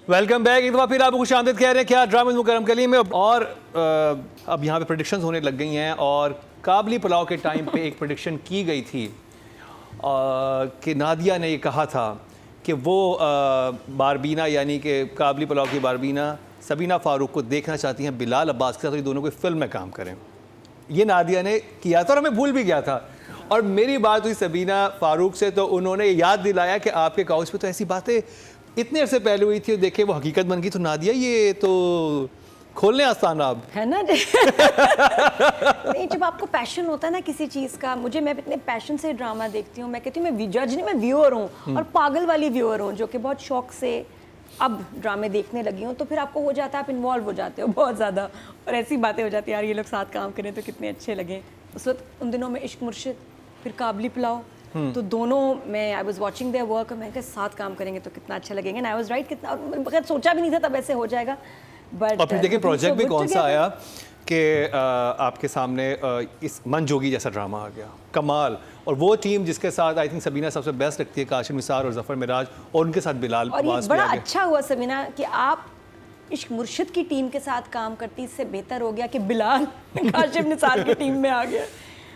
Welcome back. एक दफ़ा फिर आपको खुश आमदीद कह रहे हैं क्या ड्रामा मुकरम कली में। और अब यहाँ पे प्रेडिक्शंस होने लग गई हैं और काबली पुलाव के टाइम पे एक प्रेडिक्शन की गई थी कि नादिया ने ये कहा था कि वो बारबीना यानी कि काबली पुलाव की बारबीना सबीना फ़ारूक को देखना चाहती हैं बिलाल अब्बास के साथ, और ये दोनों को फिल्म में काम करें। ये नादिया ने किया था और हमें भूल भी गया था। और मेरी बात हुई सबीना फ़ारूक से तो उन्होंने याद दिलाया कि आपके काउच पे तो ऐसी बातें इतने अरसे पहले हुई थी और देखे वो हकीकत बन गई। तो नादिया ये तो खोलने आसान आप है ना। नहीं, जब आपको पैशन होता है ना किसी चीज़ का, मैं इतने पैशन से ड्रामा देखती हूँ। मैं कहती हूँ मैं जज नहीं, मैं व्यूअर हूँ और पागल वाली व्यूअर हूँ जो कि बहुत शौक से अब ड्रामे देखने लगी हूँ। तो फिर आपको हो जाता है, आप इन्वॉल्व हो जाते हो बहुत ज़्यादा और ऐसी बातें हो जाती है, यार ये लोग साथ काम करें तो कितने अच्छे लगे। उस वक्त उन दिनों में इश्क मुर्शिद, फिर काबली पुलाव, तो दोनों में I was watching their work और मैं कहा साथ काम करेंगे तो कितना अच्छा लगेगा। एंड आई वाज राइट, कितना बगैर सोचा भी नहीं था तब ऐसे हो जाएगा। बट और फिर देखिए प्रोजेक्ट भी कौन सा आया कि आपके सामने इस मन जोगी जैसा ड्रामा आ गया, कमाल। और वो टीम जिसके साथ आई थिंक सबीना सबसे बेस्ट लगती है, काशिम निसार और जफर मिराज, और उनके साथ बिलाल। और ये बड़ा अच्छा हुआ सबीना कि आप इश्क मुर्शिद की टीम के साथ काम करती, इससे बेहतर हो गया कि बिलाल काशिम निसार की टीम में आ गया,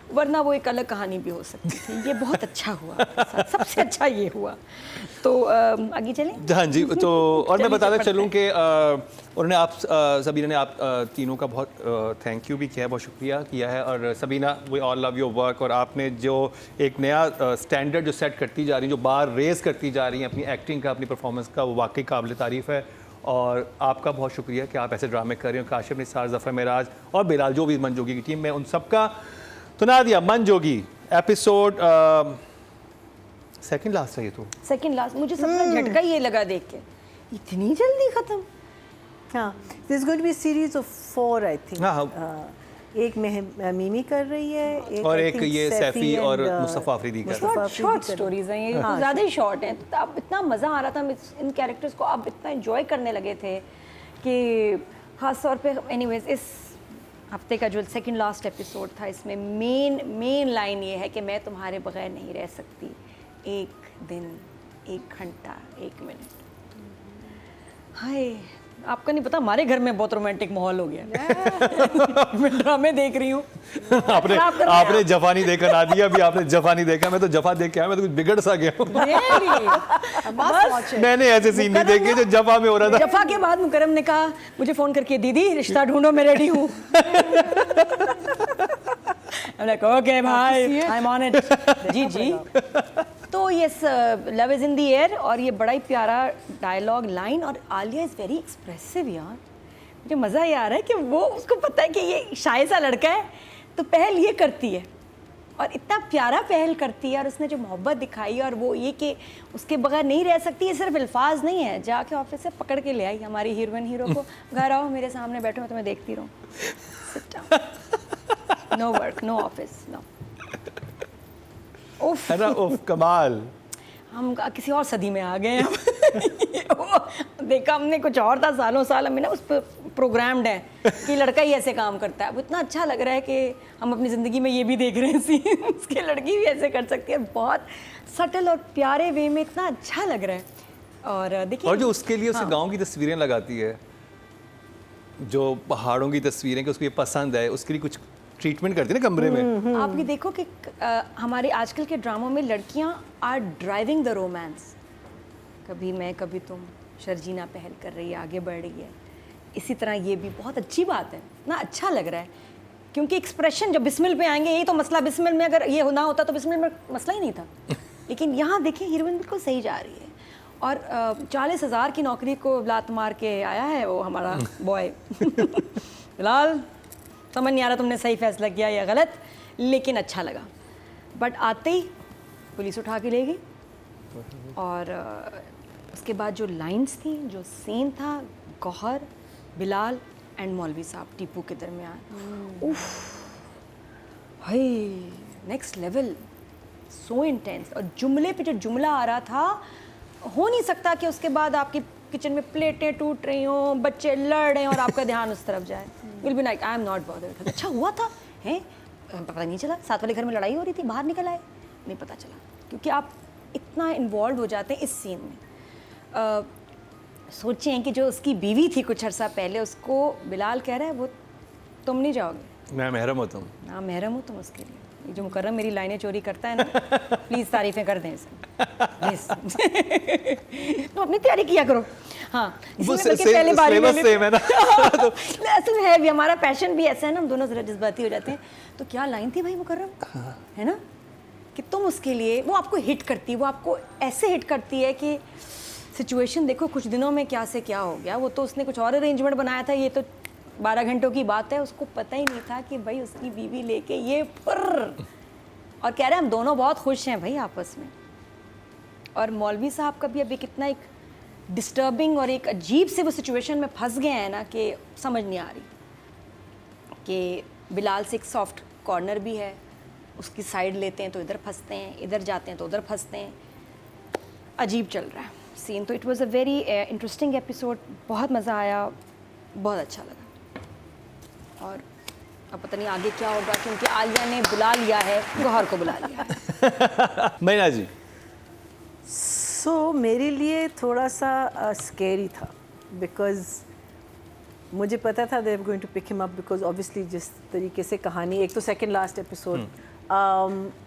वरना वो एक अलग कहानी भी हो सकती थी। ये बहुत अच्छा हुआ, सबसे अच्छा ये हुआ। तो आगे चलें। हाँ जी। तो और मैं बताता चलूँ कि उन्होंने आप सबीना ने आप तीनों का बहुत थैंक यू भी किया है, बहुत शुक्रिया किया है। और Sabina, we all love your work. और आपने जो एक नया स्टैंडर्ड जो सेट करती जा रही, जो बार रेस करती जा रही हैं अपनी एक्टिंग का, अपनी परफॉर्मेंस का, वो वाकई काबिल तारीफ़ है। और आपका बहुत शुक्रिया कि आप ऐसे ड्रामे कर रहे हो। काशिफ निसार, जफर मिराज और बिलाल, जो भी मन जोगी की टीम में, उन सबका। तो नादिया, मन जोगी एपिसोड सेकंड लास्ट है ये तो सेकंड लास्ट। मुझे सबसे झटका ये लगा देख के, इतनी जल्दी खत्म। हाँ, this going to be series of 4 I think. हाँ। एक में मीमी कर रही है, और एक ये सैफी और मुस्तफ़ा अफरीदी कर रहे हैं। शॉर्ट स्टोरीज हैं ये, तो ज़्यादा ही शॉर्ट हैं। तो अब इतना मज़ा आ रहा था इन कैरेक्टर्स को, आप इतना एंजॉय करने लगे थे कि ख़ास तौर पे एनीवेज इस हफ्ते का जो सेकंड लास्ट एपिसोड था, इसमें मेन लाइन ये है कि मैं तुम्हारे बगैर नहीं रह सकती, एक दिन, एक घंटा, एक मिनट। हाय, आपका नहीं पता, हमारे घर में बहुत रोमांटिक माहौल हो गया। मैं ड्रामे देख रही हूँ। आपने जफा नहीं देखा नादिया, भी आपने जफा नहीं देखा। मैं तो जफा देख के आया, मैं तो कुछ बिगड़ सा गया हूँ। मैंने ऐसे सीन नहीं देखे जो जफा में हो रहा था। जफा के बाद मुकरम ने कहा मुझे फोन करके, दीदी रिश्ता ढूंढो, मैं रेडी हूँ। ओके भाई, आई एम ऑन इट। जी जी। तो yes, love is in the air, और ये बड़ा ही प्यारा डायलॉग लाइन, और आलिया इज़ वेरी एक्सप्रेसिव यार। मुझे मज़ा ये आ रहा है कि वो, उसको पता है कि ये शाय सा लड़का है, तो पहल ये करती है और इतना प्यारा पहल करती है। और उसने जो मोहब्बत दिखाई, और वो ये कि उसके बगैर नहीं रह सकती, ये सिर्फ अल्फाज नहीं है। जाके ऑफिस से पकड़ के ले आई हमारी हीरोइन हीरो को, घर आओ मेरे सामने बैठो, मैं तुम्हें देखती रहूँ, no work, no office, no. है ना, उफ कमाल। हम किसी और सदी में आ गए हैं। देखा हमने कुछ और था, सालों साल हमें ना उस पर प्रोग्राम्ड है कि लड़का ही ऐसे काम करता है। वो इतना अच्छा लग रहा है कि हम अपनी ज़िंदगी में ये भी देख रहे हैं सीन, उसकी लड़की भी ऐसे कर सकती है, बहुत सटल और प्यारे वे में, इतना अच्छा लग रहा है। और देखिए, और जो उसके लिए उसे गाँव की तस्वीरें लगाती है, जो पहाड़ों की तस्वीरें, कि उसको ये पसंद है, उसके लिए कुछ ट्रीटमेंट करती है ना कमरे में। आप ये देखो कि हमारे आजकल के ड्रामों में लड़कियां आर ड्राइविंग द रोमांस, कभी मैं कभी तुम, शर्जीना पहल कर रही है, आगे बढ़ रही है। इसी तरह ये भी बहुत अच्छी बात है ना, अच्छा लग रहा है, क्योंकि एक्सप्रेशन जब बिस्मिल पे आएंगे, यही तो मसला, बिस्मिल में अगर ये ना होता तो बिस्मिल में मसला ही नहीं था। लेकिन यहाँ देखिए हीरोइन बिल्कुल सही जा रही है, और 40,000 की नौकरी को लात मार के आया है वो हमारा बॉय। फिलहाल समझ नहीं आ रहा तुमने सही फैसला किया या गलत, लेकिन अच्छा लगा। बट आते ही पुलिस उठा के ले गई, और उसके बाद जो लाइंस थी, जो सीन था, गौहर, बिलाल एंड मौलवी साहब टीपू के दरमियान, उफ हाय, नेक्स्ट लेवल, सो इंटेंस। और जुमले पे जो जुमला आ रहा था, हो नहीं सकता कि उसके बाद आपकी किचन में प्लेटें टूट रही हों, बच्चे लड़ रहे हैं और आपका ध्यान उस तरफ जाए। Will be like I am not bothered. अच्छा हुआ था, हैं, पता नहीं चला, साथ वाले घर में लड़ाई हो रही थी, बाहर निकल आए, नहीं पता चला, क्योंकि आप इतना इन्वॉल्व हो जाते हैं इस सीन में। सोचें कि जो उसकी बीवी थी कुछ अर्सा पहले, उसको बिलाल कह रहा है वो तुम नहीं जाओगे, मैं महरम होता हूँ। हाँ महरम हो तुम उसके लिए। ये जो मुकर्रम मेरी लाइनें चोरी करता है ना, प्लीज़ तारीफ़ें कर दें इसे प्लीज़। तुम अपनी तैयारी किया करो। हाँ वो इसमें बल्कि पहले बारी में सेम है ना। असल है भी, हमारा पैशन भी ऐसा है ना, हम दोनों ज़रा जज्बाती हो जाते हैं। तो क्या लाइन थी भाई मुकर्रम, है ना, कि तुम उसके लिए, वो आपको हिट करती है, वो आपको ऐसे हिट करती है कि सिचुएशन देखो कुछ दिनों में क्या से क्या हो गया। वो तो उसने कुछ और अरेंजमेंट बनाया था, ये तो 12 घंटों की बात है, उसको पता ही नहीं था कि भाई उसकी बीवी लेके ये फुर्र, और कह रहे हैं हम दोनों बहुत खुश हैं भाई आपस में। और मौलवी साहब का भी अभी कितना एक डिस्टर्बिंग और एक अजीब से वो सिचुएशन में फंस गए हैं ना, कि समझ नहीं आ रही कि बिलाल से एक सॉफ्ट कॉर्नर भी है, उसकी साइड लेते हैं तो इधर फंसते हैं, इधर जाते हैं तो उधर फंसते हैं, अजीब चल रहा है सीन। तो it was a very interesting episode, बहुत मज़ा आया, बहुत अच्छा लगा। और अब पता नहीं आगे क्या होगा, क्योंकि आलिया ने बुला लिया है, गौहर को बुला लिया है। मैना जी, सो मेरे लिए थोड़ा सा स्कैरी था, बिकॉज मुझे पता था they were going to pick him up, because obviously जिस तरीके से कहानी, एक तो सेकंड लास्ट एपिसोड,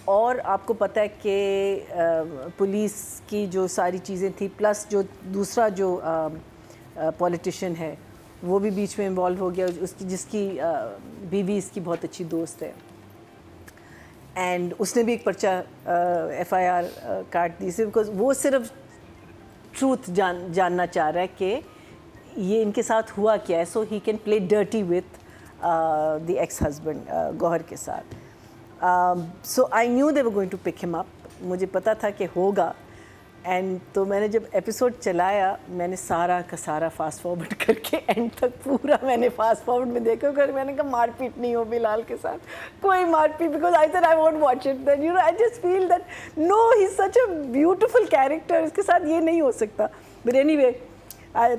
और आपको पता है कि पुलिस की जो सारी चीज़ें थी, प्लस जो दूसरा जो पॉलिटिशियन है वो भी बीच में इन्वॉल्व हो गया, उसकी जिसकी बीवी इसकी बहुत अच्छी दोस्त है, एंड उसने भी एक पर्चा FIR काट दी से, बिकॉज वो सिर्फ ट्रूथ जानना चाह रहा है कि ये इनके साथ हुआ क्या है, so he can play dirty with the ex husband Gauhar के साथ। So I knew they were going to pick him up, मुझे पता था कि होगा, एंड तो मैंने जब एपिसोड चलाया मैंने सारा का सारा फास्ट फॉरवर्ड करके एंड तक पूरा मैंने फास्ट फॉरवर्ड में देखा, कर मैंने कहा मारपीट नहीं हो बिलाल के साथ, कोई मारपीट, because I said I won't watch it, then you know I just feel that no he is such a beautiful character, इसके साथ ये नहीं हो सकता। बट एनीवे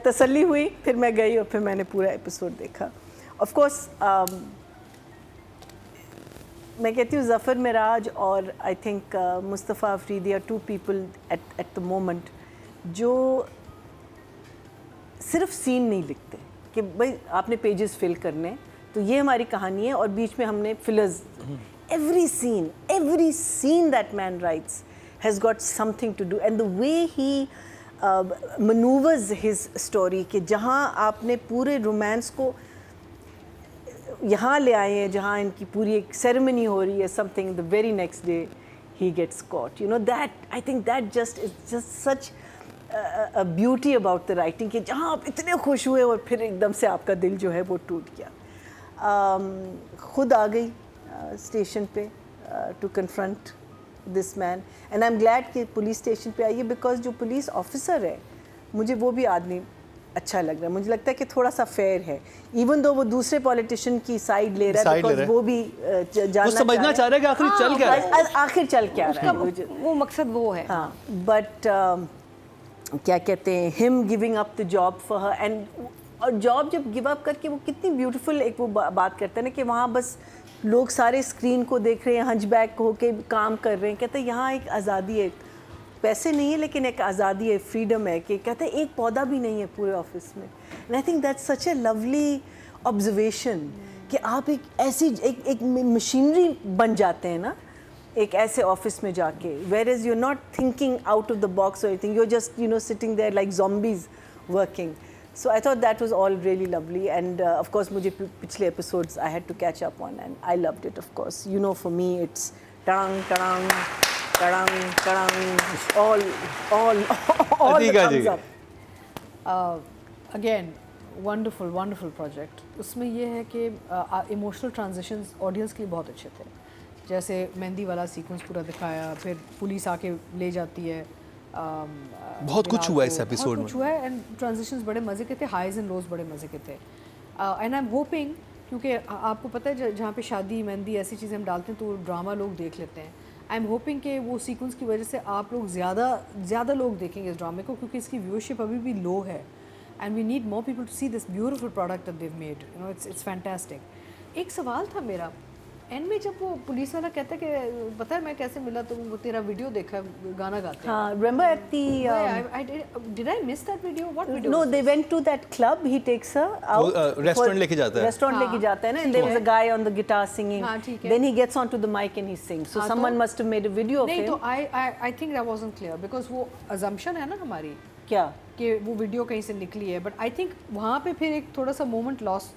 तसल्ली हुई, फिर मैं गई और फिर मैंने पूरा एपिसोड देखा। ऑफ कोर्स मैं कहती हूँ ज़फ़र मिराज और I think Mustafa Afridi are two people at the moment जो सिर्फ सीन नहीं लिखते कि भाई आपने पेजेस फिल करने, तो ये हमारी कहानी है और बीच में हमने fillers, every scene that man writes has got something to do, and the way he manoeuvres his story, कि जहाँ आपने पूरे रोमांस को यहाँ ले आए हैं जहाँ इनकी पूरी एक सेरेमनी हो रही है, something the very next day he gets caught, you know that I think that just is just such a beauty about the writing, कि जहाँ आप इतने खुश हुए और फिर एकदम से आपका दिल जो है वो टूट गया। खुद आ गई स्टेशन पे to confront this man, and I am glad कि पुलिस स्टेशन पे आई है, बिकॉज जो पुलिस ऑफिसर है मुझे वो भी आदमी अच्छा लग रहा है, मुझे लगता है कि थोड़ा सा फेयर है, इवन दो वो दूसरे पॉलिटिशियन की साइड ले रहा है, बिकॉज वो भी जानना समझना चाह रहा है कि आखिर चल क्या रहा है, आखिर चल क्या रहा है, वो मकसद वो है। हाँ, बट क्या कहते हैं, him giving up the job for her, and और जॉब जब गिव अप करके वो कितनी ब्यूटीफुल एक वो बात करते हैं ना, कि वहाँ बस लोग सारे स्क्रीन को देख रहे हैं, हंचबैक होके काम कर रहे हैं, कहते हैं यहाँ एक आज़ादी है, पैसे नहीं है लेकिन एक आज़ादी है, फ्रीडम है, कि कहते हैं एक पौधा भी नहीं है पूरे ऑफिस में, and I think that's such A lovely observation, कि आप एक ऐसी एक मशीनरी बन जाते हैं ना एक ऐसे ऑफिस में जाके, where is you not thinking out of the box और anything, you are just you know sitting there like zombies working. So I thought that was all really lovely, and of course मुझे पिछले episodes I had to catch up on, and I loved it. Of course, you know, for me it's tarang tarang tarang tarang, all the thumbs up. Again, wonderful project. उसमें ये है कि emotional transitions audience के लिए बहुत अच्छे थे, जैसे मेहंदी वाला सीक्वेंस पूरा दिखाया, फिर पुलिस आके ले जाती है, बहुत कुछ हुआ इस एपिसोड में, कुछ हुआ है, एंड ट्रांजिशंस बड़े मज़े के थे, हाइज एंड लोज बड़े मज़े के थे, एंड आई एम होपिंग, क्योंकि आपको पता है जहाँ पे शादी मेहंदी ऐसी चीज़ें हम डालते हैं तो ड्रामा लोग देख लेते हैं, आई एम होपिंग कि वो सीक्वेंस की वजह से आप लोग ज़्यादा लोग देखेंगे इस ड्रामे को, क्योंकि इसकी व्यूअरशिप अभी भी लो है, and we need more people to see this beautiful product that Dev made, you know, it's fantastic. एक सवाल था मेरा एंड में जब वो पुलिस वाला कहता है कि पता है मैं कैसे मिला, तो वो तेरा वीडियो देखा है गाना गाते हैं। हाँ, remember at the Did I miss that video? What video? no, they went to that club. He takes her out. restaurant लेके जाता है। Restaurant लेके जाता है ना, and there was a guy on the guitar singing. हाँ, ठीक है। Then he gets onto the mic and he sings. So हाँ, someone तो- must have made a video of नहीं him. तो I think that wasn't clear because वो assumption है ना हमारी क्या? कि वो वीडियो कहीं से निकली है, बट आई थिंक वहाँ पे फिर एक थोड़ा सा moment loss.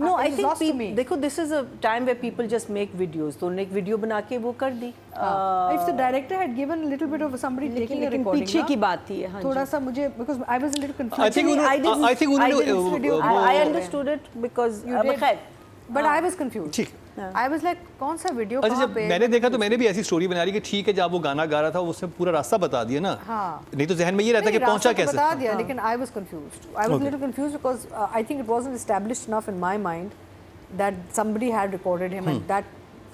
No, I think people, देखो this is a time where people just make videos. तो उन्होंने एक वीडियो बना के वो कर दी। If the director had given little bit of somebody taking a लेकिन रिकॉर्डिंग, पीछे की बात थी, हाँ थोड़ा सा मुझे because I was a little I think confused, उन्होंने- I think उन्होंने I understood it because खैर बट आई वाज कंफ्यूज्ड। ठीक। आई वाज लाइक कौन सा वीडियो अच्छा, कहाँ जब पे? मैंने देखा तो मैंने भी ऐसी स्टोरी बना ली कि ठीक है, जब वो गाना गा रहा था उसने पूरा रास्ता बता दिया ना। हाँ। नहीं तो जहन में ये रहता नहीं, कि पहुंचा रास्ता तो कैसे। बता दिया, लेकिन I was confused. I was little confused because I think it wasn't established enough in my mind that somebody had recorded him and that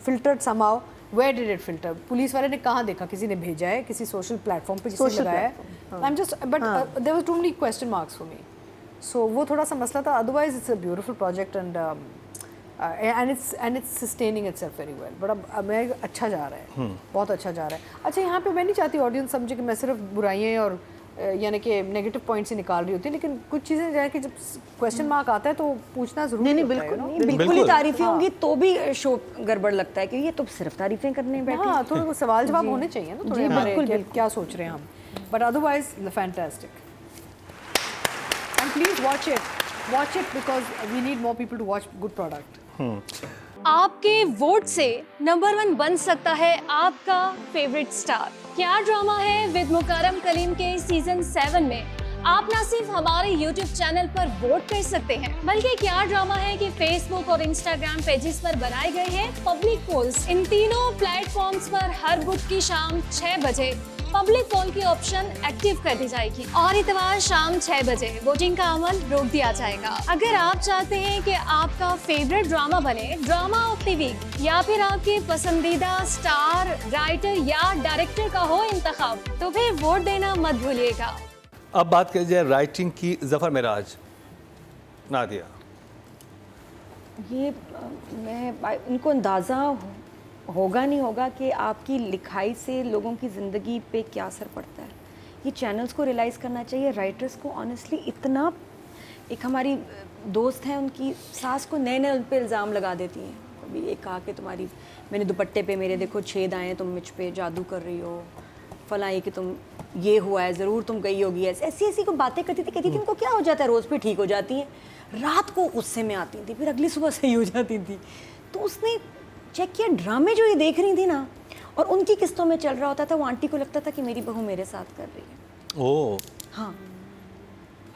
filtered somehow. Where did it filter? Police वाले ने कहाँ देखा? किसी ने भेजा है किसी social platform पे, जिसने Social लगाया है? I am just but there was too many question marks for me, so वो थोड़ा सा मसला था। Otherwise it's a beautiful project and it's sustaining itself very well. But अब मैं अच्छा जा रहा है, बहुत अच्छा जा रहा है। अच्छा, यहाँ पे मैं नहीं चाहती ऑडियंस समझे कि मैं सिर्फ बुराइयाँ और यानी कि नेगेटिव पॉइंट्स ही निकाल रही होती है, लेकिन कुछ चीज़ें जो है कि जब क्वेश्चन मार्क आता है तो पूछना जरूरी नहीं, होता है, बिल्कुल you know? नहीं, बिल्कुल ही बिल्कुल। तारीफें होंगी तो भी शो गड़बड़ लगता है कि ये तो सिर्फ तारीफें करने बैठे हाँ, थोड़ा सवाल जवाब होने चाहिए ना थोड़े जी, हमारे बिल्कुल, कि क्या सोच रहे हैं हम, but otherwise fantastic. And please watch it because we need more people to watch good product. आपके वोट से नंबर 1 बन सकता है आपका फेवरेट स्टार। क्या ड्रामा है विद मुकरम कलीम के सीजन 7 में आप न सिर्फ हमारे YouTube चैनल पर वोट कर सकते हैं, बल्कि क्या ड्रामा है कि Facebook और Instagram पेजेस पर बनाए गए हैं पब्लिक पोल्स। इन तीनों प्लेटफॉर्म्स पर हर बुध की शाम 6 बजे पब्लिक पोल की ऑप्शन एक्टिव कर दी जाएगी और इतवार शाम 6 बजे वोटिंग का अमल रोक दिया जाएगा। अगर आप चाहते हैं कि आपका फेवरेट ड्रामा बने ड्रामा ऑफ द वीक, या फिर आपके पसंदीदा स्टार, राइटर या डायरेक्टर का हो इंतखाब, तो फिर वोट देना मत भूलिएगा। अब बात करें जाए राइटिंग की, जफर मेराज, नादिया। ये मैं उनको अंदाज़ा होगा नहीं होगा कि आपकी लिखाई से लोगों की ज़िंदगी पे क्या असर पड़ता है। ये चैनल्स को रियलाइज़ करना चाहिए, राइटर्स को ऑनेस्टली। इतना एक हमारी दोस्त है, उनकी सास को नए नए उन पर इल्ज़ाम लगा देती हैं। कभी एक कहा कि तुम्हारी मैंने दुपट्टे पे मेरे देखो छेद आए हैं, तुम मुझ पे जादू कर रही हो, फला ये कि तुम ये हुआ है, ज़रूर तुम गई होगी, ऐसी ऐसी को बातें करती थी। कहती थी उनको क्या हो जाता है, रोज़ पे ठीक हो जाती हैं, रात को गुस्से में आती थी, फिर अगली सुबह सही हो जाती थी। तो उसने चेक किया ड्रामे जो ये देख रही थी ना, और उनकी किस्तों में चल रहा होता था, वो आंटी को लगता था कि मेरी बहू मेरे साथ कर रही है। ओह, हाँ,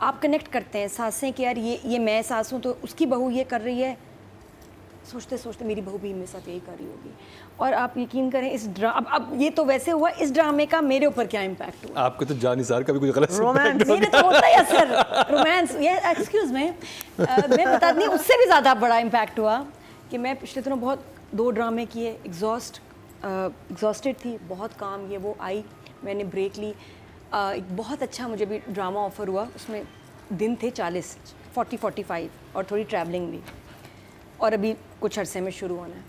आप कनेक्ट करते हैं सासें कि यार ये मैं सास हूँ तो उसकी बहू ये कर रही है, सोचते सोचते मेरी बहू भी मेरे साथ यही कर रही होगी। और आप यकीन करें इस अब ये तो वैसे हुआ, इस ड्रामे का मेरे ऊपर क्या इम्पैक्ट हुआ। आपको तो जान निसार का भी कुछ गलत रोमांस मेरे तो होता ही असर, रोमांस, ये एक्सक्यूज में मैं बता नहीं, उससे भी ज़्यादा बड़ा इम्पैक्ट हुआ कि मैं पिछले दिनों बहुत 2 ड्रामे किए, एग्जॉस्टेड थी, बहुत काम, ये वो आई, मैंने ब्रेक ली। एक बहुत अच्छा मुझे भी ड्रामा ऑफर हुआ, उसमें दिन थे 40-45 और थोड़ी ट्रैवलिंग भी, और अभी कुछ अरसे में शुरू होना है।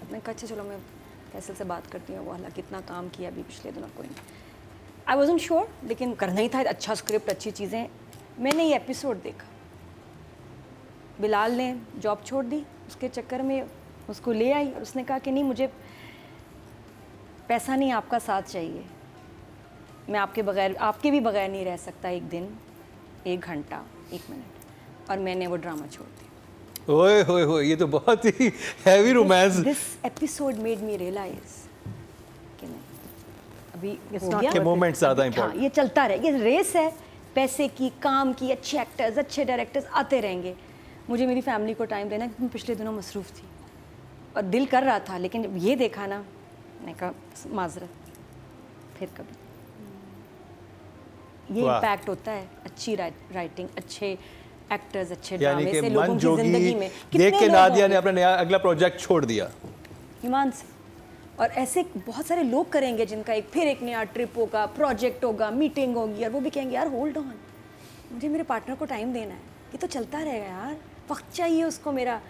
मैंने कहा अच्छा चलो मैं फैसल से बात करती हूँ, वो हालांकि इतना काम किया अभी पिछले दिनों, कोई नहीं, आई वॉजंट श्योर, लेकिन करना ही था, अच्छा स्क्रिप्ट, अच्छी चीज़ें। मैंने ये एपिसोड देखा, बिलाल ने जॉब छोड़ दी, उसके चक्कर में उसको ले आई और उसने कहा कि नहीं, मुझे पैसा नहीं, आपका साथ चाहिए, मैं आपके भी बगैर नहीं रह सकता, एक दिन, 1 घंटा, 1 मिनट। और मैंने वो ड्रामा छोड़ दिया। ओए होए होए, ये तो बहुत ही heavy romance. This episode made me realise कि नहीं, अभी हो not गया, के मोमेंट्स ज़्यादा हाँ, इंपॉर्टेंट। ये चलता रहे, ये रेस है पैसे की, काम की, अच्छे एक्टर्स, अच्छे डायरेक्टर्स आते रहेंगे। मुझे मेरी फैमिली को टाइम देना, क्योंकि मैं पिछले दिनों मसरूफ़ थी और दिल कर रहा था, लेकिन जब ये देखा ना, मैंने कहा माजरत, फिर कभी। ये वाह। इम्पैक्ट होता है अच्छी राइटिंग, अच्छे एक्टर्स, अच्छे यानी ड्रामे कि से लोगों मन की जोगी ज़िंदगी में देख के लोग नादिया होंगे? ने अपना नया अगला प्रोजेक्ट छोड़ दिया। ईमान से। और ऐसे बहुत सारे लोग करेंगे जिनका एक नया ट्रिप होगा, प्रोजेक्ट होगा, मीटिंग होगी, और वो भी कहेंगे यार होल्ड ऑन, मुझे मेरे पार्टनर को टाइम देना है, ये तो चलता रहेगा यार, वक्त चाहिए उसको मेरा।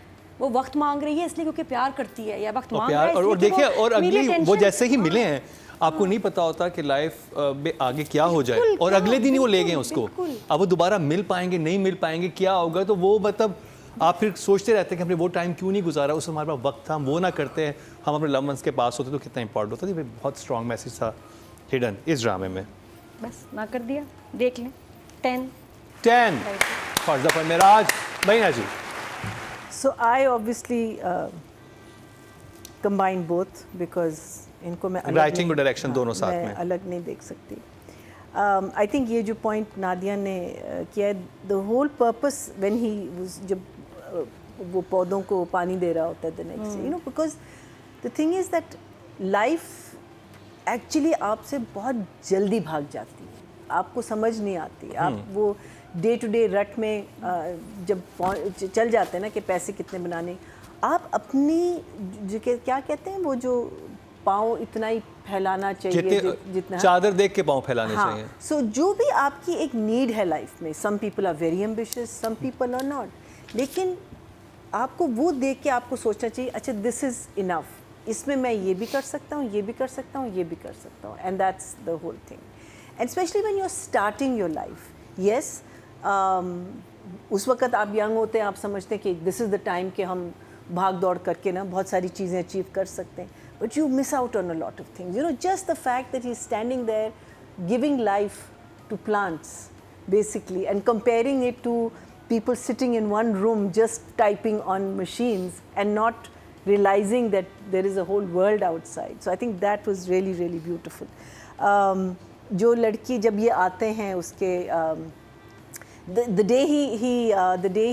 वो वक्त मांग रही है इसलिए क्योंकि प्यार करती है, या वक्त और मांग रहा है प्यार और इसलिए कि देखिए, वो और मेरी अगली वो attention- जैसे ही मिले हैं, आपको नहीं पता होता कि लाइफ में आगे क्या हो जाए, बिल्कुल, और क्या, अगले दिन ही वो ले गए बिल्कुल, उसको। बिल्कुल। अब वो दोबारा मिल पाएंगे नहीं मिल पाएंगे, क्या होगा, तो वो मतलब आप फिर सोचते रहते हैं कि हमने वो टाइम क्यों नहीं गुजारा, उस हमारे पास वक्त था, हम वो ना करते हैं, हम अपने लव वंस के पास होते तो कितना इंपॉर्टेंट होता। ये बहुत स्ट्रॉन्ग मैसेज था हिडन इस ड्रामे में। बस ना कर दिया, देख लें 10 10 फॉर जफर मेराज भैया जी। So I obviously combine both because इनको मैं अलग Writing नहीं- और direction हाँ, दोनों साथ मैं में। अलग नहीं देख सकती। I think ये जो point नादिया ने किया है, the whole purpose when he was जब वो पौधों को पानी दे रहा होता है the next day, you know, because the thing is that life actually आपसे बहुत जल्दी भाग जाती है, आपको समझ नहीं आती, आप वो डे टू डे रट में जब चल जाते हैं ना कि पैसे कितने बनाने, आप अपनी जो क्या कहते हैं वो जो पाँव इतना ही फैलाना चाहिए जितना चादर देख के पाँव फैलाने चाहिए। सो जो भी आपकी एक नीड है लाइफ में, some people are very ambitious, some people are not, लेकिन आपको वो देख के आपको सोचना चाहिए अच्छा दिस इज़ इनफ, इसमें मैं ये भी कर सकता हूँ, ये भी कर सकता हूँ, ये भी कर सकता हूँ, and that's the whole thing. And specially when you are starting your life, yes उस वक्त आप यंग होते हैं, आप समझते हैं कि दिस इज़ द टाइम कि हम भाग दौड़ करके ना बहुत सारी चीज़ें अचीव कर सकते हैं, but you miss out on a lot of things, you know, just the fact that he is standing there giving life to plants basically and comparing it to people sitting in one room just typing on machines and not realizing that there is a whole world outside. So I think that was really really beautiful. जो लड़की जब ये आते हैं उसके the day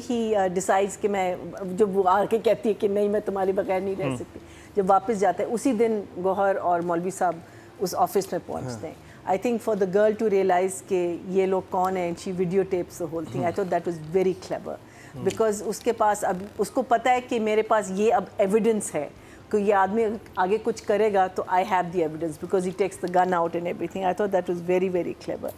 he decides कि मैं, जब वो आके कहती है कि नहीं मैं तुम्हारे बगैर नहीं रह सकती, जब वापस जाता है उसी दिन गौहर और मौलवी साहब उस ऑफिस में पहुंचते हैं। I think for the girl to realize कि ये लोग कौन हैं, and she videotapes the whole thing. I thought that was very clever because उसके पास अब उसको पता है कि मेरे पास ये अब evidence है कि ये आदमी आगे कुछ करेगा तो I have the evidence because he takes the gun out and everything. I thought that was very very clever.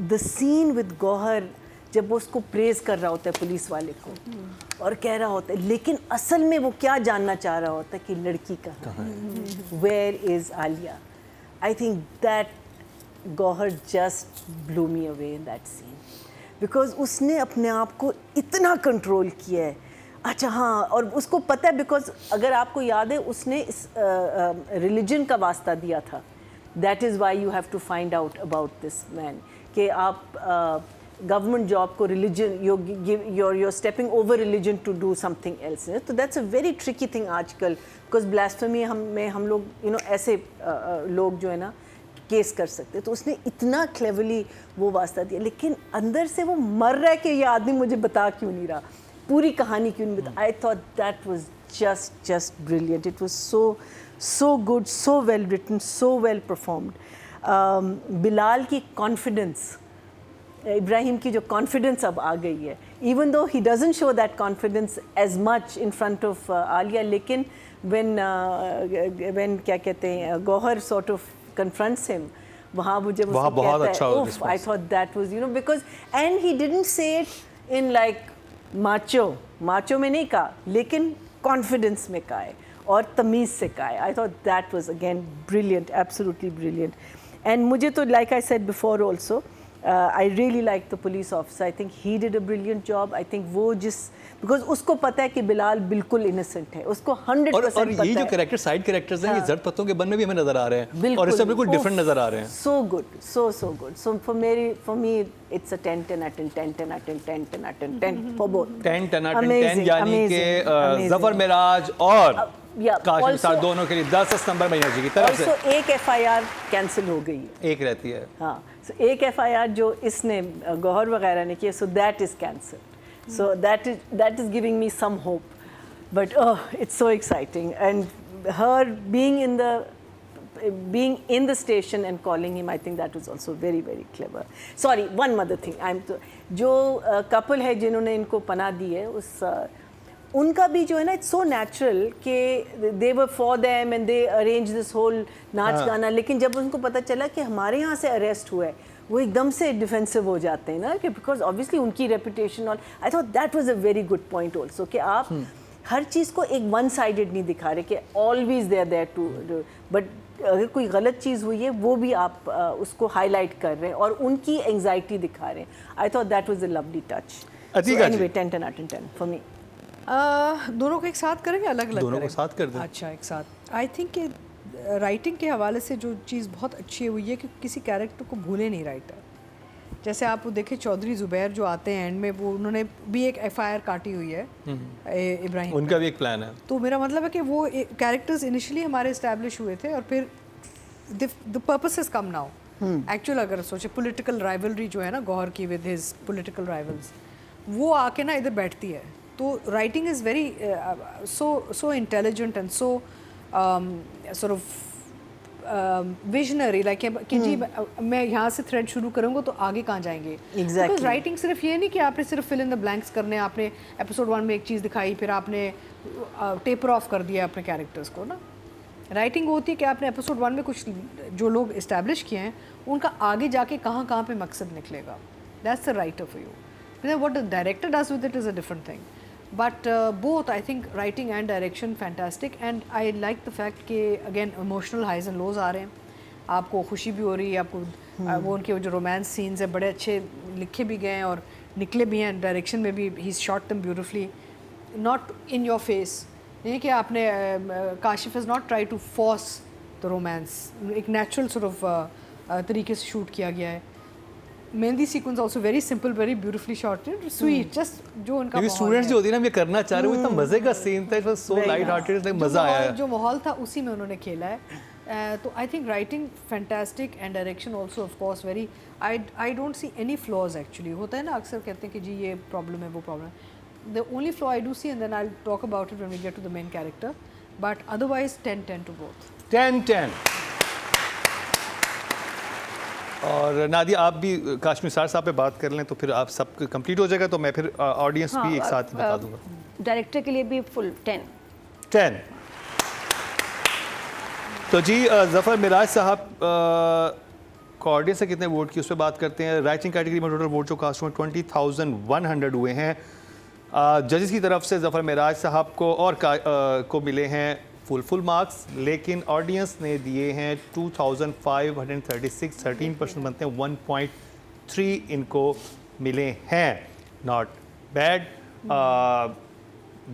The scene with Gauhar जब वो उसको प्रेज कर रहा होता है पुलिस वाले को और कह रहा होता है, लेकिन असल में वो क्या जानना चाह रहा होता है कि लड़की कहाँ है, where is Alia. I think that Gauhar just blew me away in that scene because उसने अपने आप को इतना कंट्रोल किया है. अच्छा हाँ, और उसको पता है बिकॉज अगर आपको याद है उसने इस रिलीजन का वास्ता दिया था. That is why you have to find out about this man कि आप गवर्नमेंट जॉब को religion you're stepping over religion to do something else. तो that's a very tricky thing आजकल बिकॉज ब्लास्फेमी हम लोग यू नो ऐसे लोग जो है ना केस कर सकते, तो उसने इतना क्लेवरली वो वास्ता दिया, लेकिन अंदर से वो मर रहा है कि ये आदमी मुझे बता क्यों नहीं रहा, पूरी कहानी क्यों नहीं बता. आई thought that was just brilliant. It was so good, so well written, so well performed. Bilal की कॉन्फिडेंस, इब्राहिम की जो कॉन्फिडेंस अब आ गई है, even though he doesn't show that confidence as much in front of Alia, लेकिन when क्या कहते हैं Gauhar sort of confronts him, वहाँ वो जब उसको कहता है, I thought that was, you know, because and he didn't say it in like macho में नहीं कहा, लेकिन कॉन्फिडेंस में कहा है और तमीज़ से कहा है. I thought that was again brilliant, absolutely brilliant. And मुझे तो like I said before also, I really like the police officer. I think he did a brilliant job. I think वो because उसको पता है कि बिलाल बिल्कुल innocent है, उसको 100% पता है. और ये जो कैरेक्टर साइड कैरेक्टर्स हैं, ये जट पत्तों के बन में भी हमें नजर आ रहे हैं और इससे बिल्कुल डिफरेंट नजर आ रहे हैं. So good, so good. So for me it's a 10 out of 10 for both. 10 out of 10 यानी कि जफर मेराज और काशिम साहब दोनों के लिए 10 नंबर महीना जी की तरफ से. Also एक FIR कैंसिल हो गई है, एक रहती है. हाँ, so एक FIR जो इसने गौहर वगैरह ने किया, so that is cancelled. So that is giving me some hope. But oh, it's so exciting, and her being in the station and calling him, I think that was also very very clever. Sorry, one other thing. जो couple है जिन्होंने इनको पनाह दी है, उनका भी जो है ना, इट्स सो नेचुरल कि they were for them and they arrange this whole नाच गाना, लेकिन जब उनको पता चला कि हमारे यहाँ से अरेस्ट हुआ है, वो एकदम से डिफेंसिव हो जाते हैं ना, कि बिकॉज ऑब्वियसली उनकी रेपुटेशन। और आई thought that was a very good point also, कि आप हर चीज़ को एक वन साइडेड नहीं दिखा रहे, कि always they are there too, बट अगर कोई गलत चीज़ हुई है वो भी आप उसको हाईलाइट कर रहे हैं और उनकी एंग्जाइटी दिखा रहे हैं। I thought that was a lovely touch. Atiqa ji. Anyway 10 out of 10 for me. दोनों को एक साथ करेंगे, अलग अलग दोनों को साथ कर दें। अच्छा, एक साथ। आई थिंक कि राइटिंग के हवाले से जो चीज़ बहुत अच्छी हुई है कि किसी कैरेक्टर को भूले नहीं राइटर। जैसे आप वो देखें चौधरी ज़ुबैर जो आते हैं एंड में, वो उन्होंने भी एक FIR काटी हुई है इब्राहिम, उनका भी एक प्लान है। तो मेरा मतलब है कि वो कैरेक्टर्स इनिशियली हमारे इस्टेब्लिश हुए थे और फिर the purpose is come now. Actual अगर सोचे पॉलिटिकल राइवलरी जो है ना गौहर की विद हिज पॉलिटिकल राइवल्स, वो आके ना इधर बैठती है। तो writing is very so intelligent and so sort of visionary, like कि जी मैं यहाँ से थ्रेड शुरू करूँगा तो आगे कहाँ जाएंगे। Exactly. राइटिंग सिर्फ ये नहीं कि आपने सिर्फ फिल इन द ब्लैंक्स करने, आपने एपिसोड 1 में एक चीज़ दिखाई फिर आपने टेपर ऑफ कर दिया अपने कैरेक्टर्स को ना। राइटिंग होती है कि आपने एपिसोड 1 में कुछ जो लोग इस्टेब्लिश किए हैं उनका आगे जाके कहाँ कहाँ पे मकसद निकलेगा। That's the writer for you. What the director does with it is a different thing, but both I think writing and direction fantastic. And I like the fact कि again emotional highs and lows आ रहे हैं, आपको खुशी भी हो रही है, आपको वो उनके जो रोमांस सीन्स हैं बड़े अच्छे लिखे भी गए हैं और निकले भी हैं। डायरेक्शन में भी he shot them beautifully, not in your face, नहीं कि आपने Kashif is not try to force the romance, एक नेचुरल सॉर्ट ऑफ तरीके से शूट किया गया है। Mehndi sequence also very simple, very beautifully shotted, sweet, just जो उनका क्योंकि स्टूडेंट्स जो होती है ना, हम ये करना चाह रहे हो, इतना मजे का सीन था, it was so light hearted, मजा आया। जो माहौल था उसी में उन्होंने खेला है। तो आई think writing fantastic and direction also of course very. I don't see any flaws actually. होता है ना अक्सर कहते हैं कि जी ये प्रॉब्लम है वो प्रॉब्लम है। The only flaw I do see, and then I'll talk about it when we get to the main character, but otherwise 10-10 to both. 10-10। और नादिया आप भी काश्मीर साहब पे बात कर लें तो फिर आप सब कंप्लीट हो जाएगा, तो मैं फिर ऑडियंस भी एक साथ ही बता दूंगा। डायरेक्टर के लिए भी फुल 10। 10। तो जी ज़फ़र मिराज साहब को ऑडियंस से कितने वोट की उस पर बात करते हैं। राइटिंग कैटेगरी में टोटल वोट जो कास्ट हुए 20,100 हुए हैं। जजेस की तरफ से ज़फ़र मिराज साहब को और को मिले हैं फुल मार्क्स, लेकिन ऑडियंस ने दिए हैं 2,536, 13% बनते हैं, 1.3 इनको मिले हैं। Not bad.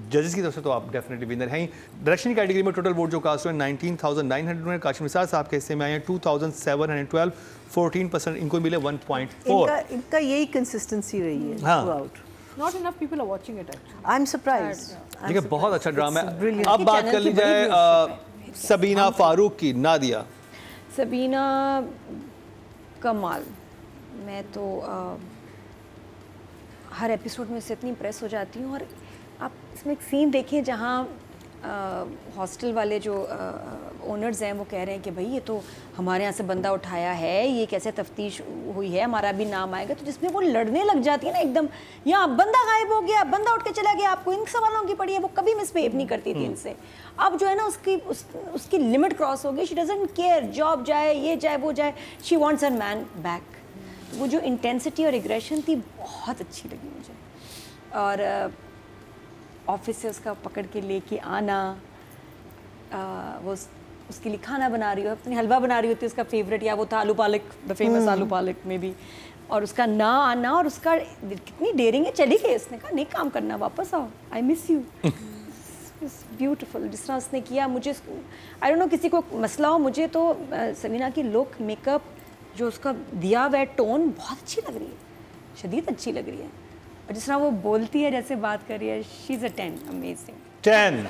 जजेस की तरफ से तो आप डेफिनेटली विनर हैं। डायरेक्शन कैटेगरी में टोटल वोट जो कास्ट हुए 19,900 हुए। काशिफ निसार साहब के हिस्से में आए हैं 2,712, 14% इनको मिले 1.4। इनका यही कंसिस्टेंसी रही है हाँ। throughout. Not enough people are watching it actually. I'm surprised. ठीक है, बहुत अच्छा ड्रामा है। brilliant. अब बात कर ली जाए सबीना फारूक की। नादिया। सबीना कमाल। मैं तो हर एपिसोड में से इतनी इम्प्रेस हो जाती हूँ। और आप इसमें एक सीन देखें जहाँ हॉस्टल वाले जो ओनर्स हैं वो कह रहे हैं कि भाई ये तो हमारे यहाँ से बंदा उठाया है, ये कैसे तफ्तीश हुई है, हमारा भी नाम आएगा। तो जिसमें वो लड़ने लग जाती है ना एकदम, यहाँ बंदा गायब हो गया, बंदा उठ के चला गया, आपको इन सवालों की पड़ी है। वो कभी मिसबिहेव नहीं करती थी इनसे। अब जो है ना उसकी लिमिट क्रॉस हो गई। शी डजंट केयर, जॉब जाए, ये जाए, वो जाए, she wants her man back. वो जो इंटेंसिटी और एग्रेशन थी बहुत अच्छी लगी मुझे। और ऑफिस से उसका पकड़ के लेके आना, वो उसके लिए खाना बना रही हो, अपनी हलवा बना रही होती है उसका फेवरेट, या वो था आलू पालक, द फेमस आलू पालक में भी, और उसका ना आना, और उसका कितनी डेयरिंग है, चली गई, उसने कहा नहीं काम करना, वापस आओ, आई मिस यू। ब्यूटीफुल जिस तरह उसने किया। मुझे आई डोंट नो किसी को मसला हो, मुझे तो सबीना की लुक, मेकअप, जो उसका दिया हुआ टोन बहुत अच्छी लग रही है, शदीद अच्छी लग रही है। और जिस तरह वो बोलती है, जैसे बात कर रही है, शी इज़ अ 10, अमेजिंग 10।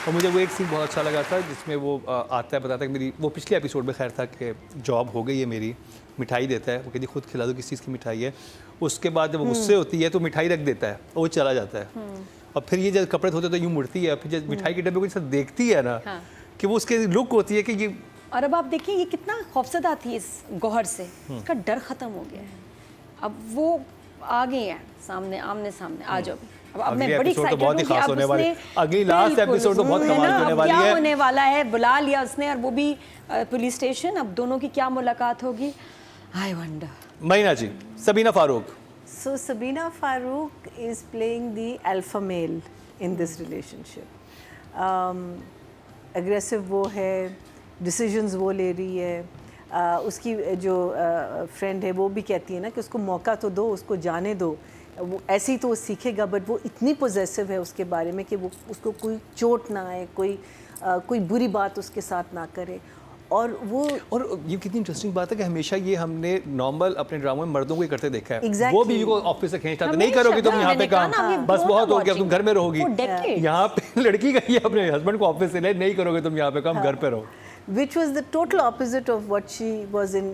और मुझे वो एक सीन बहुत अच्छा लगा था जिसमें वो आता है, बताता है कि मेरी, वो पिछले एपिसोड में खैर था कि जॉब हो गई है मेरी, मिठाई देता है, वो कहती खुद खिला दो किस चीज़ की मिठाई है। उसके बाद जब वो गुस्से होती है तो मिठाई रख देता है और वो चला जाता है। और फिर ये जब कपड़े धोते तो यूँ मुड़ती है, फिर जब मिठाई के डब्बे को जैसे देखती है ना, कि वो उसके लुक होती है कि ये। और अब आप देखिए ये कितना खौफजदा थी इस गौहर से, इसका डर ख़त्म हो गया है। अब वो आ गए हैं सामने, आमने सामने, आ जाओ। अब मैं बड़ी एक्साइटेड हूँ कि अब उसने अगली लास्ट एपिसोड तो बहुत कमाल की होने वाली है। क्या होने वाला है, बुला लिया उसने, और वो भी पुलिस स्टेशन। अब दोनों की क्या मुलाकात होगी। I wonder. महीना जी, Sabina Farooq. So Sabina Farooq is playing the alpha male in this relationship. Aggressive वो है, decisions वो ले रही है, उसकी जो friend है वो भी कहती है ना कि उसको मौका तो दो, उसको जाने दो, वो ऐसे ही तो वो सीखेगा, बट वो इतनी possessive है उसके बारे में कि वो उसको कोई चोट ना आए, कोई बुरी बात उसके साथ ना करे। और ये कितनी इंटरेस्टिंग बात है कि हमेशा ये हमने नॉर्मल अपने ड्रामों में मर्दों को ही करते देखा है। Exactly. वो बीवी को ऑफिस से खींचता नहीं करोगी तुम यहाँ पे काम, बस बहुत हो गया, तुम घर में रहोगी। यहाँ पे लड़की गई है अपने हस्बैंड को ऑफिस से नहीं करोगे तुम यहाँ पे काम, घर पे रहो। Which was the total opposite of what she was in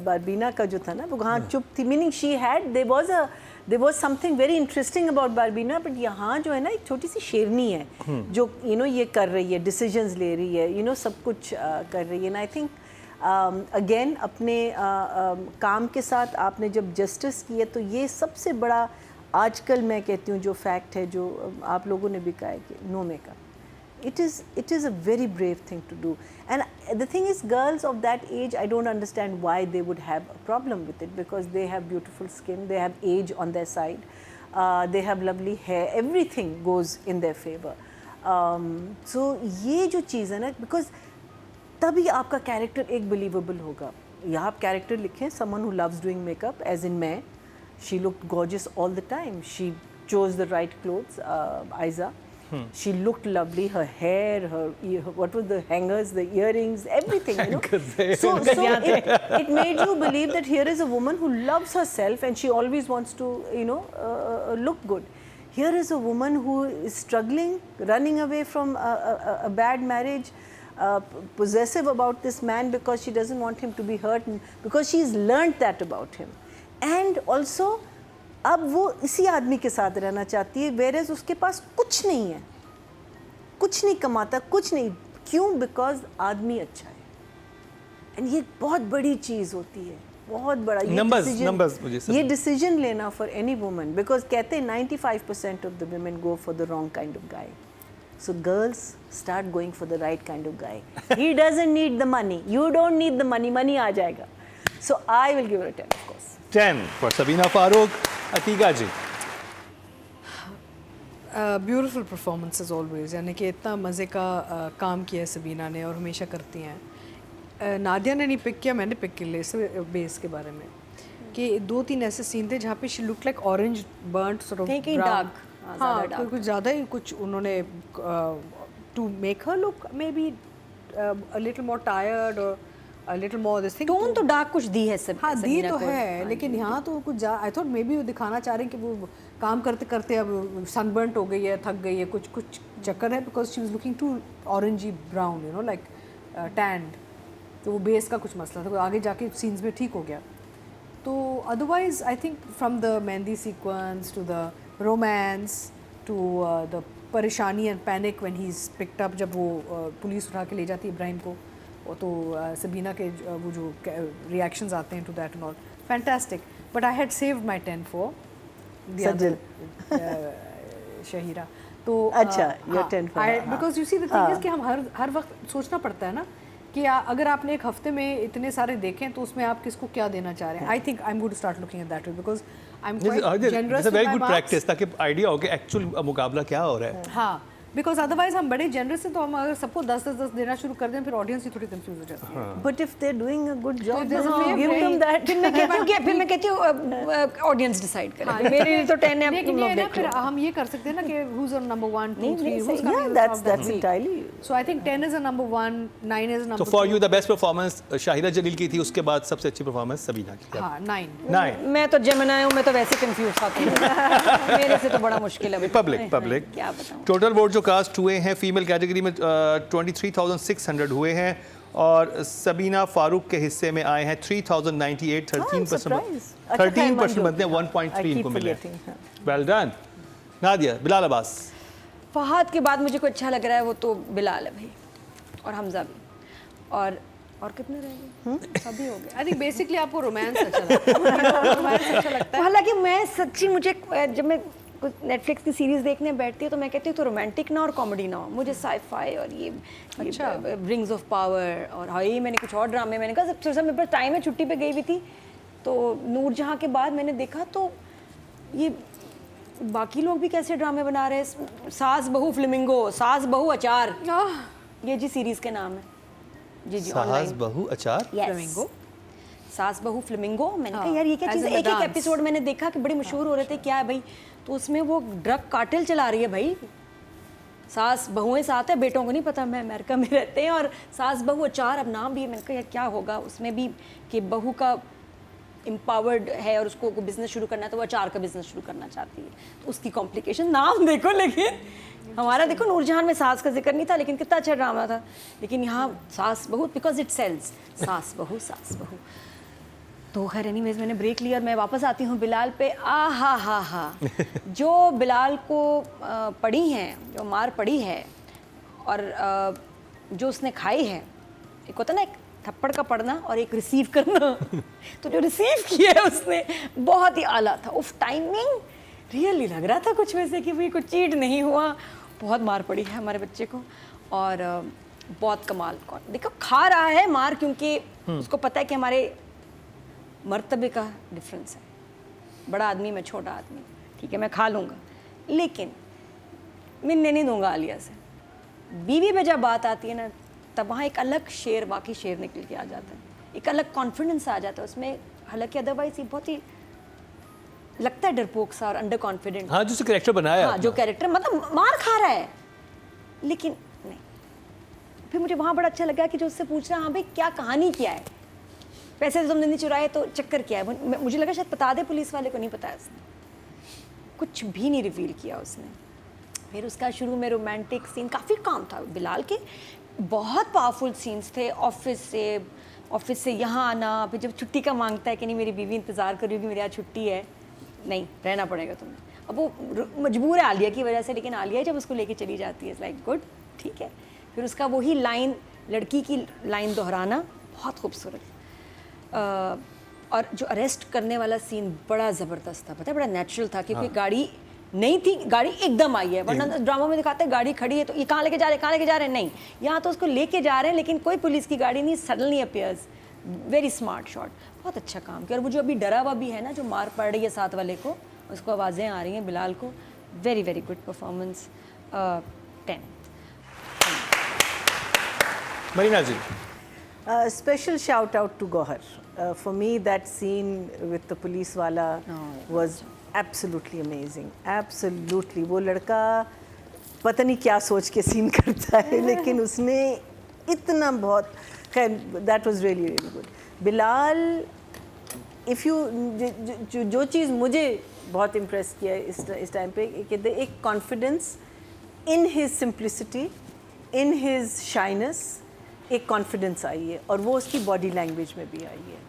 Barbina का जो था ना, वो वहाँ चुप थी, meaning she had there was something very interesting about Barbina, but यहाँ जो है ना एक छोटी सी शेरनी है जो ये कर रही है, decisions ले रही है, सब कुछ कर रही है। And I think again अपने काम के साथ आपने जब justice की है तो ये सबसे बड़ा आजकल मैं कहती हूँ जो fact है जो आप लोगों ने भी कहा है कि no makeup. It is a very brave thing to do, and the thing is, girls of that age, I don't understand why they would have a problem with it, because they have beautiful skin, they have age on their side, they have lovely hair, everything goes in their favor. So ये जो चीज़ है ना, because तभी आपका character एक believable होगा। या आप character लिखें someone who loves doing makeup, as in मैं, she looked gorgeous all the time, she chose the right clothes, Aiza. She looked lovely, her hair, what were the hangers, the earrings, everything, So it made you believe that here is a woman who loves herself and she always wants to, look good. Here is a woman who is struggling, running away from a bad marriage, possessive about this man because she doesn't want him to be hurt, because she's learned that about him. And also, अब वो इसी आदमी के साथ रहना चाहती है, whereas उसके पास कुछ नहीं है, कुछ नहीं कमाता, कुछ नहीं, क्यों? बिकॉज आदमी अच्छा है। एंड ये बहुत बड़ी चीज़ होती है, बहुत बड़ा ये डिसीजन लेना फॉर एनी वुमन, बिकॉज कहते हैं 95% of the women go for the wrong kind of guy. So girls start going for the right kind of guy. He doesn't need the money, you don't need the money, money आ जाएगा। So I will give it a 10 of course. 10 for Sabina Farooq. Atiqa ji. Beautiful performance as always, यानी कि इतना मज़े का काम किया है सबीना ने और हमेशा करती हैं। नादिया ने नहीं पिक किया, मैंने पिक किया इस बेस के बारे में कि 2-3 ऐसे सीन थे जहाँ पे she look like orange burnt sort of dark. हाँ, कुछ ज़्यादा ही कुछ उन्होंने to make her look may be a little more tired और a little more this thing। Tone तो डार्क कुछ दी है सब, हाँ दी तो है, लेकिन यहाँ तो कुछ आई थॉट मे बी वो दिखाना चाह रहे हैं कि वो काम करते करते अब सनबर्न हो गई है, थक गई है, कुछ चक्कर है, because she was looking too orangey brown like tanned, तो वो बेस का कुछ मसला था, तो आगे जाके सीन्स में ठीक हो गया। तो otherwise I think from the mehndi sequence to the romance to the परेशानी and panic when he is picked up, जब वो पुलिस उठा के ले जाती है इब्राहिम को, तो सबीना के वो जो रिएक्शंस आते हैं to that and all, fantastic. But I had saved my 10 for the other Shahira. तो अच्छा, your 10 for, because you see the thing is कि हम हर वक्त सोचना पड़ता है ना कि अगर आपने एक हफ्ते में इतने सारे देखें तो उसमें आप किसको क्या देना चाह रहे हैं। I think I am going to start looking at that way, because I am quite generous with my practice, ताकि आइडिया हो कि एक्चुअल मुकाबला क्या हो रहा है। हाँ, बिकॉज अदरवाइज हम बड़े जनरस हैं, तो हम अगर सबको 10-10 देना शुरू कर दें फिर ऑडियंस ही थोड़ी कंफ्यूज हो जाती है। But if they are doing a good job, give them that. फिर मैं कहती हूँ ऑडियंस डिसाइड करे, मेरे लिए तो 10 है। लेकिन ये ना फिर हम ये कर सकते हैं ना कि who's on number 1, 2, 3, who's coming in that's entirely। So I think 10 is a number 1, 9 is a number 2। So for you the best performance शाहिरा जलील की थी, उसके बाद सबसे अच्छी परफॉर्मेंस सबीना की। हाँ, 9। मैं तो जेमिनी हूँ, मैं तो वैसे कंफ्यूज खाती हूँ, मेरे से तो बड़ा मुश्किल है। पब्लिक क्या बताऊँ। टोटल वोट जो कास्ट हुए हैं फीमेल कैटेगरी में 23,600 हुए हैं, और सबीना फारूक के हिस्से में आए हैं 3,098, 13% बनते हैं, 1.3 इनको मिले। Well done. नादिया। बिलाल अब्बास। फहद के बाद मुझे कोई अच्छा लग रहा है वो तो बिलाल है भाई, और हमजा भी, और कितने रह गए? सभी हो गए। आई थिंक बेसिकली आपको रोमांस अच्छा लगता है। रोमांस अच्छा लगता है। हालांकि मैं सच्ची, मुझे जब मैं नेटफ्लिक्स की सीरीज़ देखने बैठती है तो मैं कहती हूँ तो रोमांटिक ना और कॉमेडी ना हो, मुझे साई-फाई और ये रिंग्स ऑफ पावर और हाँ ये मैंने कुछ और ड्रामे, मैंने कहा जब मेरे पास टाइम है, छुट्टी पे गई हुई थी तो नूरजहाँ के बाद मैंने देखा तो ये बाकी लोग भी कैसे ड्रामे बना रहे हैं, सास बहू फ्लेमिंगो, सास बहू अचार, ये जी सीरीज़ के नाम है जी सास ऑनलाइन बहू अचार फ्लेमिंगो, सास बहू फ्लेमिंगो। मैंने कहा यार ये क्या चीज़ है, एक एक एपिसोड मैंने देखा कि बड़े मशहूर हो रहे थे, क्या है भाई, तो उसमें वो ड्रग कार्टेल चला रही है भाई, सास बहुएं साथ है, बेटों को नहीं पता, मैं अमेरिका में रहते हैं, और सास बहू अचार अब नाम भी है। मैंने कहा यार क्या होगा उसमें भी कि बहू का एम्पावर्ड है और उसको बिजनेस शुरू करना है तो वो अचार का बिजनेस शुरू करना चाहती है, तो उसकी कॉम्प्लिकेशन नाम देखो। लेकिन हमारा देखो नूरजहान में सास का जिक्र नहीं था, लेकिन कितना अच्छा ड्रामा था, लेकिन यहाँ सास बहू बिकॉज इट सेल्स, सास बहू सास बहू। तो खैर एनीवेज मैंने ब्रेक लिया और मैं वापस आती हूँ बिलाल पे। हा जो बिलाल को पड़ी हैं, जो मार पड़ी है और जो उसने खाई है, एक होता ना एक थप्पड़ का पड़ना और एक रिसीव करना तो जो रिसीव किया है उसने बहुत ही आला था। उफ, टाइमिंग रियली लग रहा था कुछ वैसे कि भाई कुछ चीट नहीं हुआ, बहुत मार पड़ी है हमारे बच्चे को और बहुत कमाल। कौन देखो खा रहा है मार क्योंकि उसको पता है कि हमारे मर्तबे का डिफरेंस है, बड़ा आदमी मैं छोटा आदमी, ठीक है मैं खा लूँगा, लेकिन मिलने नहीं दूंगा आलिया से। बीवी पे जब बात आती है ना तब वहाँ एक अलग शेर, बाकी शेर निकल के आ जाता है, एक अलग कॉन्फिडेंस आ जाता है उसमें। हालांकि अदरवाइज ये बहुत ही लगता है डरपोक सा और अंडर कॉन्फिडेंट। हाँ, जो कैरेक्टर बनाया, हाँ जो कैरेक्टर मतलब मार खा रहा है, लेकिन नहीं। फिर मुझे वहाँ बड़ा अच्छा लगा कि जो उससे पूछ रहा हाँ भाई क्या कहानी क्या है, पैसे तो तुमने नहीं चुराए तो चक्कर क्या है। मुझे लगा शायद बता दे पुलिस वाले को, नहीं बताया उसने, कुछ भी नहीं रिवील किया उसने। फिर उसका शुरू में रोमांटिक सीन काफ़ी काम था बिलाल के, बहुत पावरफुल सीन्स थे। ऑफिस से यहाँ आना, फिर जब छुट्टी का मांगता है कि नहीं मेरी बीवी इंतज़ार कर रही होगी, मेरी आज छुट्टी है, नहीं रहना पड़ेगा तुम्हें। अब वो मजबूर है आलिया की वजह से, लेकिन आलिया जब उसको लेके चली जाती है लाइक गुड ठीक है। फिर उसका वही लाइन, लड़की की लाइन दोहराना बहुत खूबसूरत। और जो अरेस्ट करने वाला सीन बड़ा ज़बरदस्त था, पता है बड़ा नेचुरल था क्योंकि गाड़ी नहीं थी, गाड़ी एकदम आई है। वरना ड्रामा में दिखाते हैं गाड़ी खड़ी है तो ये कहाँ लेके जा रहे हैं, कहाँ लेके जा रहे हैं, नहीं यहाँ तो उसको लेके जा रहे हैं लेकिन कोई पुलिस की गाड़ी नहीं, suddenly appears. Very smart shot, बहुत अच्छा काम किया। और वो जो अभी डरा हुआ भी है ना, जो मार पड़ रही है साथ वाले को, उसको आवाज़ें आ रही हैं बिलाल को, very very good performance. 10 Marina ji. Special shout out to Gohar. For me, that scene with the police wala was absolutely amazing. Absolutely. वो लड़का पता नहीं क्या सोच के सीन करता है, लेकिन उसने इतना बहुत खैर, that was really really good. Bilal, if you जो चीज़ मुझे बहुत इम्प्रेस किया इस टाइम पे, एक confidence in his simplicity, in his shyness, एक कॉन्फिडेंस आई है और वो उसकी बॉडी लैंग्वेज में भी आई है।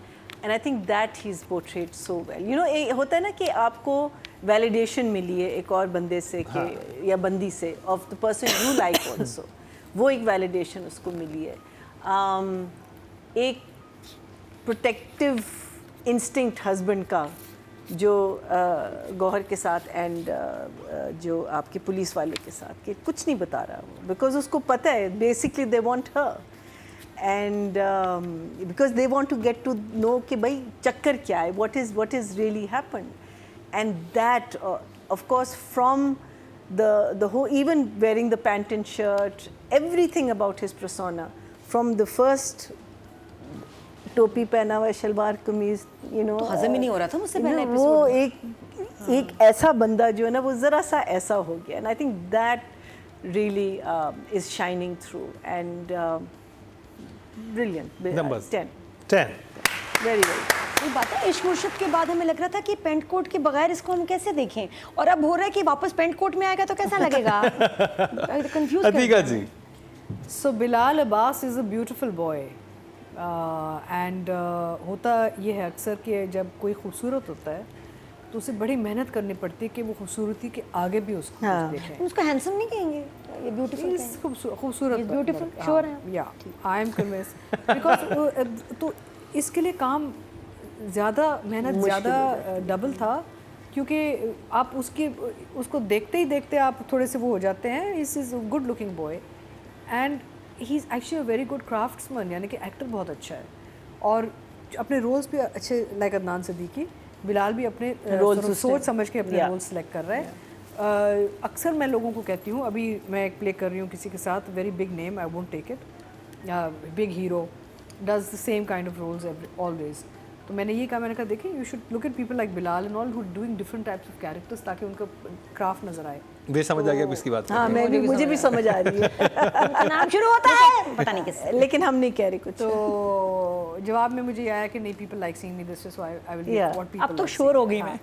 And I think that he is portrayed so well. You know होता है ना कि आपको वैलिडेशन मिली है एक और बंदे से कि या बंदी से, of the person you like also, वो एक वैलिडेशन उसको मिली है। एक प्रोटेक्टिव इंस्टिंक्ट हस्बैंड का जो गौहर के साथ एंड जो आपके पुलिस वाले के साथ, कि कुछ नहीं बता रहा वो, बिकॉज उसको पता है basically they want her, and because they want to get to know कि भाई चक्कर क्या है, what is really happened, and that of course from the whole, even wearing the pant and shirt, everything about his persona, from the first टोपी पहना हुआ, शलवार कमीज, you know, हजम ही नहीं हो रहा था मुझसे पहले वो एक ऐसा बंदा जो है ना, वो ज़रा सा ऐसा हो गया। And I think that really is shining through and brilliant. Numbers. 10 very ये बात है, इश्क मुर्शिद के बाद हमें लग रहा था कि पेंट कोट के बगैर इसको हम कैसे देखें, और अब हो रहा है कि वापस पेंट कोट में आएगा तो कैसा लगेगा। Confuse Atiqa ji. So Bilal Abbas is a beautiful boy. And होता ये है अक्सर कि जब कोई खूबसूरत होता है तो उसे बड़ी मेहनत करनी पड़ती है कि वो खूबसूरती के आगे भी उसको देखें। उसको हैंडसम नहीं कहेंगे, ये ब्यूटीफुल खूबसूरत ब्यूटीफुल श्योर है। या आई एम कन्विंस बिकॉज तो इसके लिए काम ज़्यादा, मेहनत ज़्यादा डबल था क्योंकि आप उसको देखते ही देखते आप थोड़े से वो हो जाते हैं. Is good looking boy and he is actually a very good craftsman, यानी कि एक्टर बहुत अच्छा है और अपने रोल्स भी अच्छे, लाइक अदनान सिद्दीकी, बिलाल भी अपने रोल्स सोच समझ के अपने Yeah. रोल सेलेक्ट कर रहा है. अक्सर मैं लोगों को कहती हूँ, अभी मैं एक प्ले कर रही हूँ किसी के साथ, very big name, I won't take it, big hero does the same kind of roles always. तो मैंने ये कहा, मैंने कहा देखें you should look at people like Bilal and all who doing different types of characters, ताकि उनका क्राफ्ट नज़र आए. वे समझ आ गया किसकी बात कर हाँ, रहे हैं। मुझे भी समझ आ रही है. उनका नाम शुरू होता है पता नहीं किससे. लेकिन हम नहीं कह रहे कुछ. तो जवाब में मुझे ये आया कि नहीं, people like seeing me this way, so I will Yeah. What people. अब तो श्योर हो गई मैं.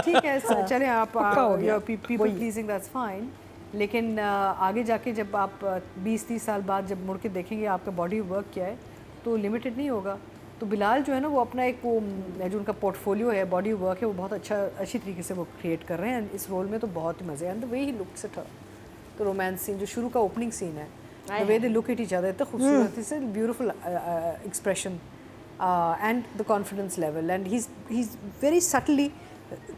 ठीक है, चलें आप, हो गया. People pleasing that's fine. लेकिन आगे जाके जब आप 20-30 साल बाद जब मुड़ के देखेंगे आपका बॉडी वर्क क्या है, तो लिमिटेड नहीं होगा. तो बिलाल जो है ना, वो अपना एक वो जो उनका पोर्टफोलियो है, बॉडी वर्क है, वो बहुत अच्छी तरीके से वो क्रिएट कर रहे हैं. इस रोल में तो बहुत ही मज़े हैं. And the way he looks at her, तो रोमांस सीन जो शुरू का ओपनिंग सीन है, the way they look at each other, इतना खूबसूरती से, beautiful expression and the confidence level, and he is very subtly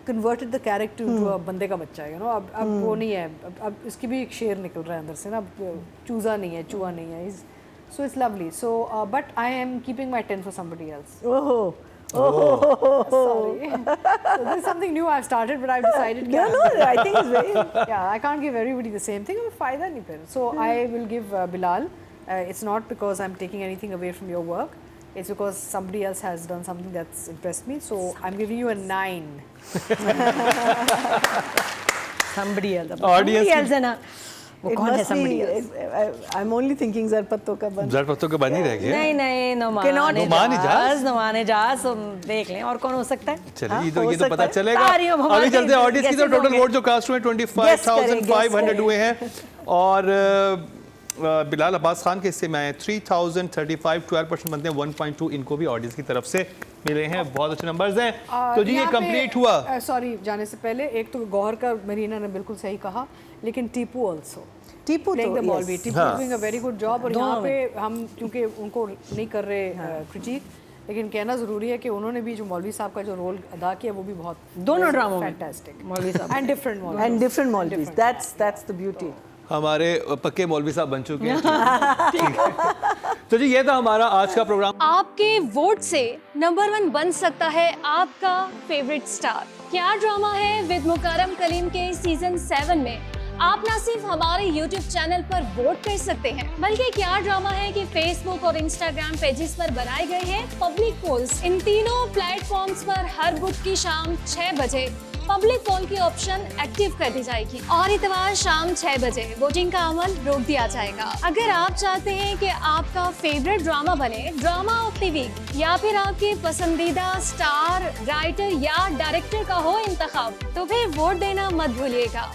converted the character to a बंदे का बच्चा, यू नो. अब वो नहीं है, अब इसकी भी एक शेर निकल रहा है अंदर से ना, अब चूज़ा नहीं है, चूहा नहीं है. So it's lovely. So, but I am keeping my 10 for somebody else. Oh. Sorry. So this is something new I've started, but I've decided. No, I think it's very. Yeah, I can't give everybody the same thing. फायदा नहीं फिर. So I will give Bilal. It's not because I'm taking anything away from your work. It's because somebody else has done something that's impressed me. So I'm giving you a 9. Somebody else. Audience Somebody else है ना. वो It कौन है must somebody be. else? I'm only thinking ज़रपत्तों का बन. ज़रपत्तों के बन ही रह गए। नहीं नुमान इजाज। नुमान इजाज, देख लें और कौन हो सकता है. चलिए, हाँ, ये हो तो सकता पता है. चलेगा. तारी हम हमारे अभी चलते हैं ऑडियंस की. तो guesses टोटल होंगे. वोट जो कास्ट हुए 25,500 हुए हैं और बिलाल अब्बास खान के हिस्से में आए 3035, 12% बनते हैं. 1.2 इनको भी ऑडियंस की तरफ से मिले हैं. बहुत अच्छे नंबर्स हैं. तो जी ये कंप्लीट हुआ. सॉरी, जाने से पहले एक तो गौहर का मरीना ने बिल्कुल सही कहा, लेकिन टीपू ऑल्सो टीपू playing तो the Molvi. yes. टीपू हाँ. doing a very good job. और यहाँ पे हम क्योंकि उनको नहीं कर रहे क्रिटिक, लेकिन कहना ज़रूरी है कि उन्होंने भी जो मौलवी साहब का जो रोल अदा किया वो भी बहुत दोनों ड्रामों में फैंटास्टिक, मौलवी साहब एंड डिफरेंट मौलवी, And different Malvis. That's the beauty. हमारे पक्के मौलवी साहब बन चुके हैं. ठीक है. तो जी ये था हमारा आज का प्रोग्राम. आपके वोट से नंबर 1 बन सकता है आपका फेवरेट स्टार. क्या ड्रामा है विद मुकरम कलीम के सीजन 7 में आप न सिर्फ हमारे YouTube चैनल पर वोट कर सकते हैं, बल्कि क्या ड्रामा है कि Facebook और Instagram पेजेस पर बनाए गए हैं पब्लिक पोल्स. इन तीनों प्लेटफॉर्म्स पर हर बुध की शाम 6 बजे पब्लिक पोल की ऑप्शन एक्टिव कर दी जाएगी और इतवार शाम 6 बजे वोटिंग का अमल रोक दिया जाएगा. अगर आप चाहते हैं कि आपका फेवरेट ड्रामा बने ड्रामा ऑफ द वीक, या फिर आपके पसंदीदा स्टार, राइटर या डायरेक्टर का हो इंतखाब, तो फिर वोट देना मत भूलिएगा.